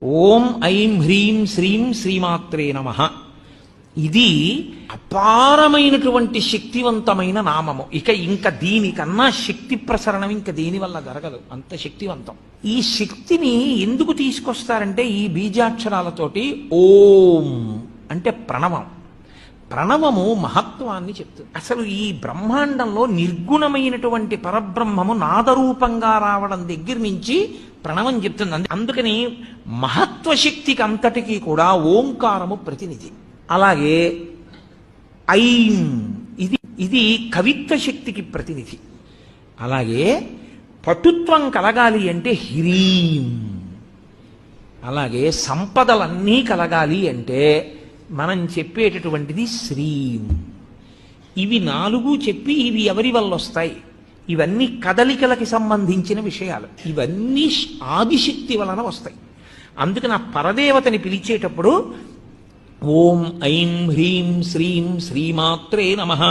ఓం ఐం హ్రీం శ్రీం శ్రీమాత్రే నమః. ఇది అపారమైనటువంటి శక్తివంతమైన నామము. ఇంకా దీనికన్నా శక్తి ప్రసరణం ఇంకా దేని వల్ల జరగదు, అంత శక్తివంతం. ఈ శక్తిని ఎందుకు తీసుకొస్తారంటే ఈ బీజాక్షరాలతోటి ఓం అంటే ప్రణవం. ప్రణవము మహత్వాన్ని చెప్తుంది. అసలు ఈ బ్రహ్మాండంలో నిర్గుణమైనటువంటి పరబ్రహ్మము నాదరూపంగా రావడం దగ్గర నుంచి ప్రణవం చెప్తుంది. అందుకని మహత్వశక్తికి అంతటికీ కూడా ఓంకారము ప్రతినిధి. అలాగే ఐం ఇది కవిత్వ శక్తికి ప్రతినిధి. అలాగే పటుత్వం కలగాలి అంటే హ్రీం. అలాగే సంపదలన్నీ కలగాలి అంటే మనం చెప్పేటటువంటిది శ్రీం. ఇవి నాలుగు చెప్పి ఇవి ఎవరి వల్ల వస్తాయి? ఇవన్నీ కదలికలకి సంబంధించిన విషయాలు. ఇవన్నీ ఆదిశక్తి వలన వస్తాయి. అందుకని ఆ పరదేవతని పిలిచేటప్పుడు ఓం ఐం హ్రీం శ్రీం శ్రీమాత్రే నమః